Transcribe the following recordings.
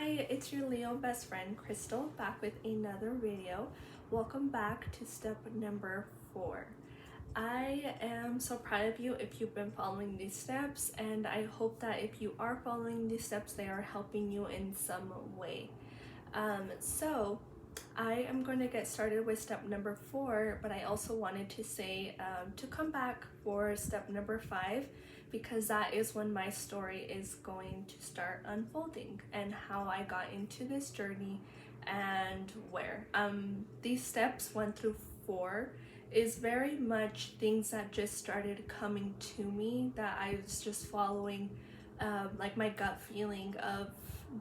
Hi, it's your Leo best friend Crystal back with another video. Welcome back to step number 4. I am so proud of you if you've been following these steps, and I hope that if you are following these steps, they are helping you in some way. So I am going to get started with step number 4, but I also wanted to say to come back for step number 5, because that is when my story is going to start unfolding and how I got into this journey and where. These steps 1 through 4 is very much things that just started coming to me, that I was just following like my gut feeling of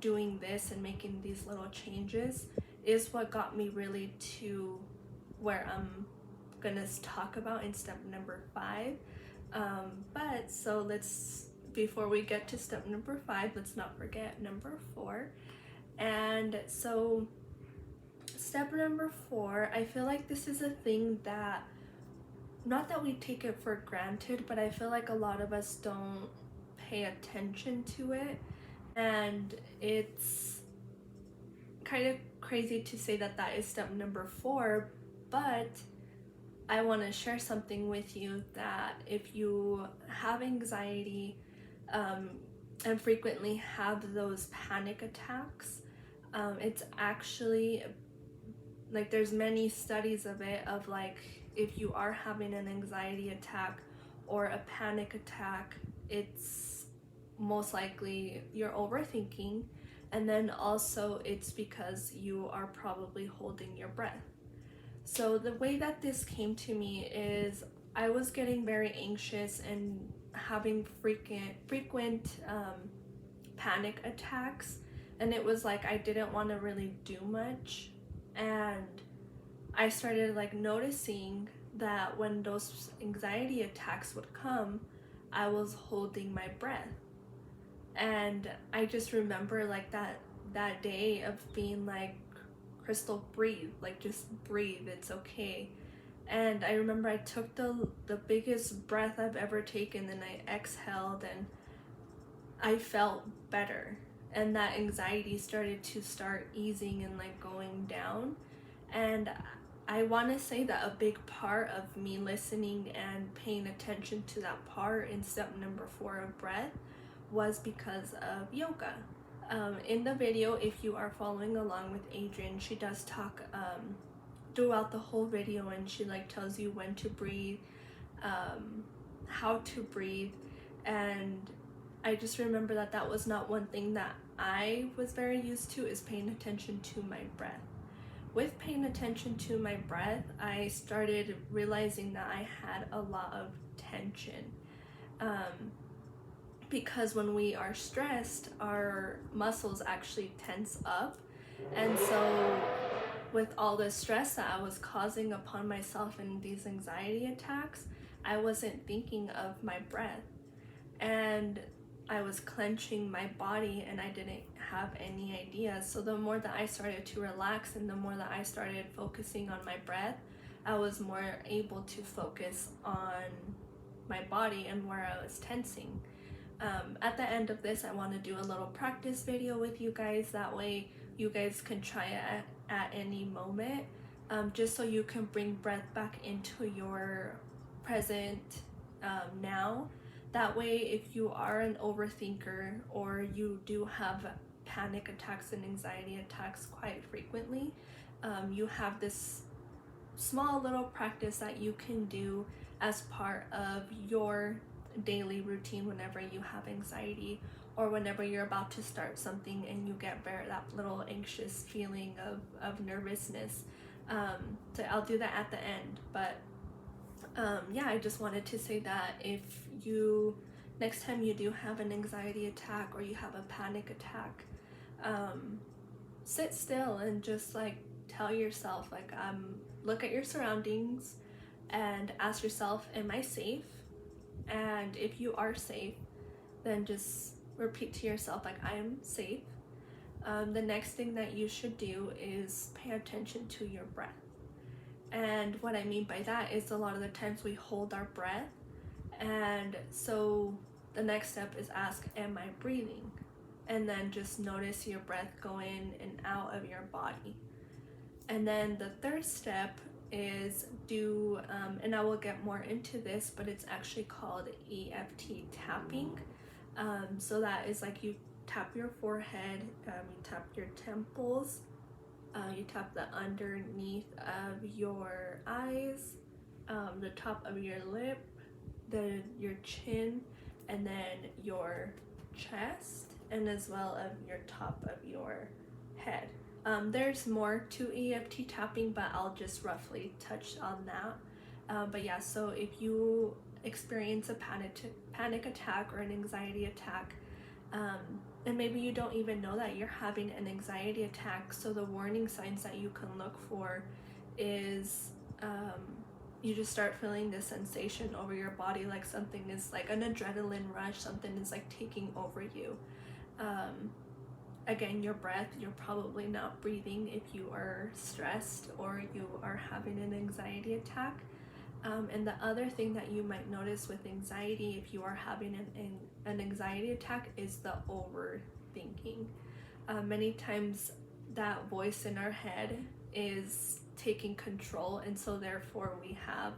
doing this and making these little changes is what got me really to where I'm gonna talk about in step number 5. But so before we get to step number 5, let's not forget number 4. And so step number 4, I feel like this is a thing that, not that we take it for granted, but I feel like a lot of us don't pay attention to it. And it's kind of crazy to say that that is step number 4, but I want to share something with you that if you have anxiety and frequently have those panic attacks, it's actually like there's many studies of it, of like if you are having an anxiety attack or a panic attack, it's most likely you're overthinking, and then also it's because you are probably holding your breath. So the way that this came to me is I was getting very anxious and having frequent panic attacks, and it was like I didn't want to really do much, and I started like noticing that when those anxiety attacks would come, I was holding my breath. And I just remember like that day of being like, Crystal, breathe, like just breathe, it's okay. And I remember I took the biggest breath I've ever taken, and I exhaled, and I felt better, and that anxiety started to easing and like going down. And I want to say that a big part of me listening and paying attention to that part in step number 4 of breath was because of yoga. In the video, if you are following along with Adrian, she does talk throughout the whole video, and she like tells you when to breathe, how to breathe. And I just remember that that was not one thing that I was very used to, is paying attention to my breath. With paying attention to my breath, I started realizing that I had a lot of tension. Because when we are stressed, our muscles actually tense up. And so with all the stress that I was causing upon myself in these anxiety attacks, I wasn't thinking of my breath. And I was clenching my body, and I didn't have any idea. So the more that I started to relax and the more that I started focusing on my breath, I was more able to focus on my body and where I was tensing. At the end of this, I want to do a little practice video with you guys. That way you guys can try it at any moment, just so you can bring breath back into your present now. That way, if you are an overthinker or you do have panic attacks and anxiety attacks quite frequently, you have this small little practice that you can do as part of your daily routine whenever you have anxiety, or whenever you're about to start something and you get that little anxious feeling of nervousness. So I'll do that at the end, but yeah, I just wanted to say that if you, next time you do have an anxiety attack or you have a panic attack, sit still and just like tell yourself, like, look at your surroundings and ask yourself, am I safe? And if you are safe, then just repeat to yourself, like, I am safe. The next thing that you should do is pay attention to your breath. And what I mean by that is a lot of the times we hold our breath, and so the next step is ask, am I breathing? and then just notice your breath go in and out of your body. And then the third step is do, and I will get more into this, but it's actually called EFT tapping. So that is like you tap your forehead, you tap your temples, you tap the underneath of your eyes, the top of your lip, your chin, and then your chest, and as well as your top of your head. There's more to EFT tapping, but I'll just roughly touch on that. But yeah, so if you experience a panic attack or an anxiety attack, and maybe you don't even know that you're having an anxiety attack, so the warning signs that you can look for is you just start feeling this sensation over your body, like something is like an adrenaline rush, something is like taking over you. Again, your breath, you're probably not breathing if you are stressed or you are having an anxiety attack. And the other thing that you might notice with anxiety, if you are having an anxiety attack, is the overthinking. Many times that voice in our head is taking control, and so therefore we have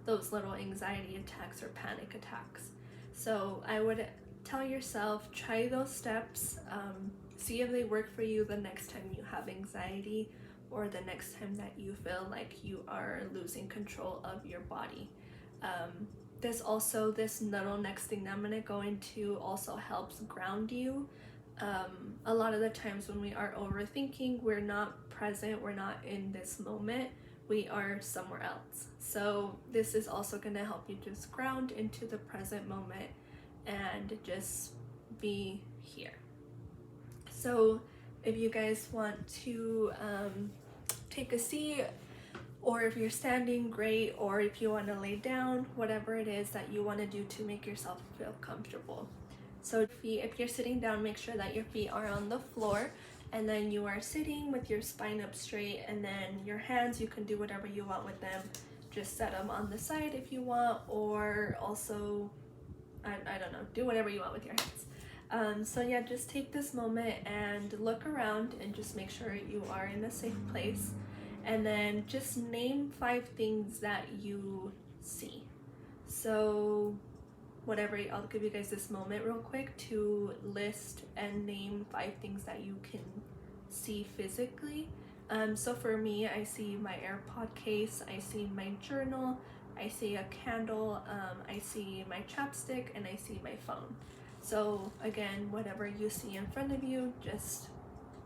those little anxiety attacks or panic attacks. So I would tell yourself, try those steps, see if they work for you the next time you have anxiety or the next time that you feel like you are losing control of your body. This little next thing that I'm going to go into also helps ground you. A lot of the times when we are overthinking, we're not present, we're not in this moment, we are somewhere else. So this is also going to help you just ground into the present moment and just be here. So if you guys want to take a seat, or if you're standing, great, or if you want to lay down, whatever it is that you want to do to make yourself feel comfortable. So if you're sitting down, make sure that your feet are on the floor, and then you are sitting with your spine up straight, and then your hands, you can do whatever you want with them. Just set them on the side if you want, or also, I don't know, do whatever you want with your hands. So yeah, just take this moment and look around and just make sure you are in a safe place. And then just name 5 things that you see. So whatever, I'll give you guys this moment real quick to list and name 5 things that you can see physically. So for me, I see my AirPod case, I see my journal, I see a candle, I see my chapstick, and I see my phone. So again, whatever you see in front of you, just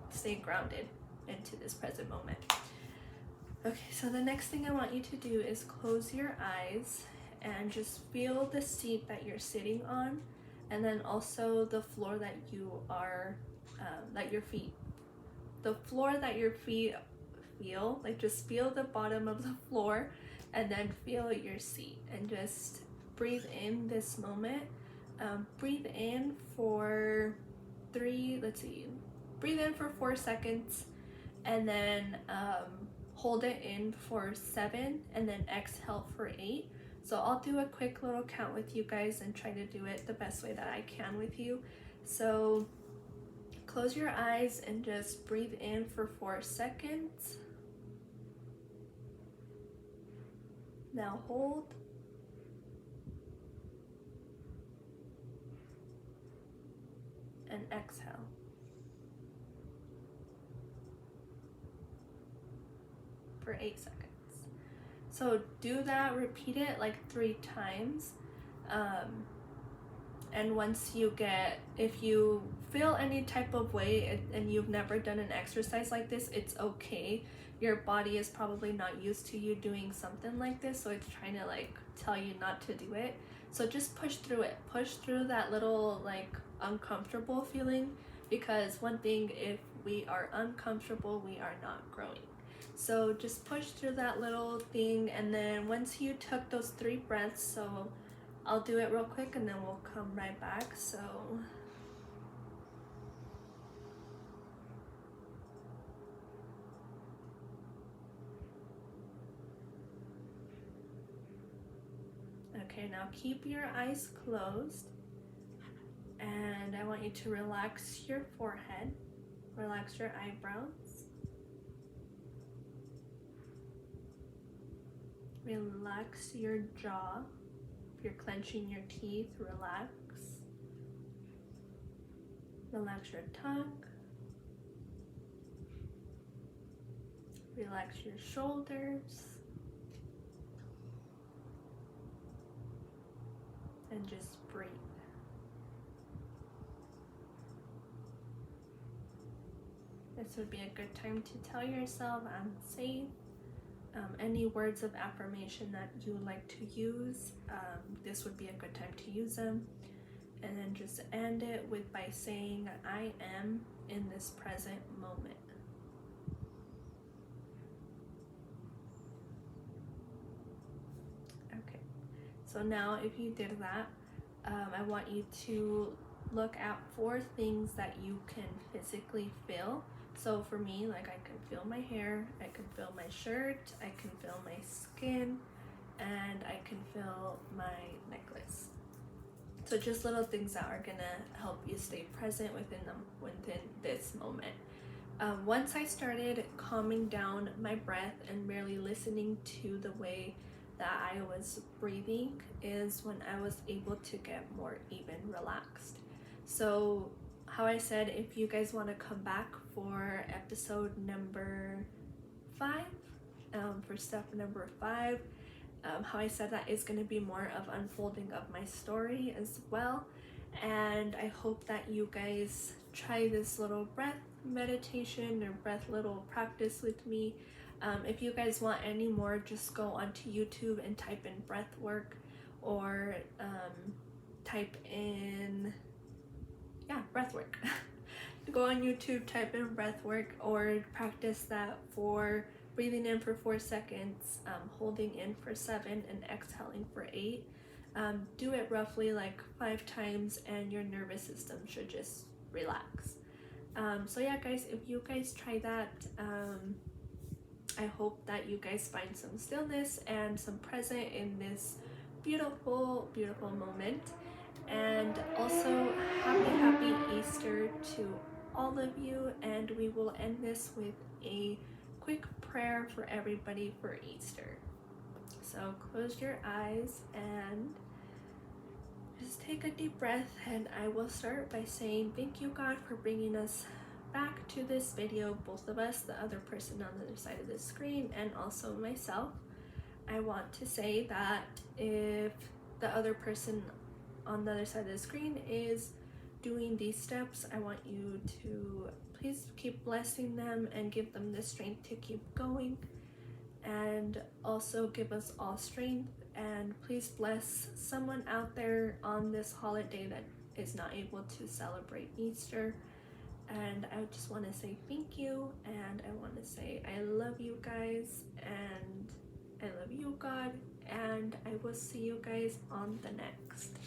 stay grounded into this present moment. Okay, so the next thing I want you to do is close your eyes and just feel the seat that you're sitting on, and then also the floor that you are, the floor that your feet feel, like just feel the bottom of the floor and then feel your seat, and just breathe in this moment. Breathe in for 4 seconds, and then hold it in for 7, and then exhale for 8. So I'll do a quick little count with you guys and try to do it the best way that I can with you. So close your eyes and just breathe in for 4 seconds. Now hold. And exhale. For 8 seconds. So do that, repeat it like 3 times. And once if you feel any type of way and you've never done an exercise like this, it's okay. Your body is probably not used to you doing something like this, so it's trying to like tell you not to do it. So just push through it. Push through that little like uncomfortable feeling, because one thing, if we are uncomfortable, we are not growing. So just push through that little thing, and then once you took those 3 breaths, so I'll do it real quick and then we'll come right back. So okay, now keep your eyes closed, and I want want you to relax your forehead, relax your eyebrows, relax your jaw. If you're clenching your teeth, relax. Relax your tongue. Relax your shoulders. And just breathe. This would be a good time to tell yourself I'm safe. Any words of affirmation that you would like to use, this would be a good time to use them. And then just end it by saying I am in this present moment. Okay, so now if you did that, I want you to look at 4 things that you can physically feel. So for me, like, I can feel my hair, I can feel my shirt, I can feel my skin, and I can feel my necklace. So just little things that are gonna help you stay present within this moment. Once I started calming down my breath and really listening to the way that I was breathing is when I was able to get more even relaxed. So how I said, if you guys want to come back for episode number 5, for step number 5, how I said that is going to be more of unfolding of my story as well. And I hope that you guys try this little breath meditation or breath little practice with me. If you guys want any more, just go onto YouTube and type in breath work, or type in breath work. Go on YouTube, type in breath work, or practice that for breathing in for 4 seconds, holding in for 7, and exhaling for 8. Do it roughly like 5 times and your nervous system should just relax. So yeah guys, if you guys try that, I hope that you guys find some stillness and some present in this beautiful, beautiful moment. And also happy Easter to all of you, and we will end this with a quick prayer for everybody for Easter. So close your eyes and just take a deep breath, and I will start by saying thank you, God, for bringing us back to this video, both of us, the other person on the other side of the screen, and also myself. I want to say that if the other person on the other side of the screen is doing these steps, I want you to please keep blessing them and give them the strength to keep going, and also give us all strength. And please bless someone out there on this holiday that is not able to celebrate Easter. And I just want to say thank you, and I want to say I love you guys, and I love you, God, and I will see you guys on the next.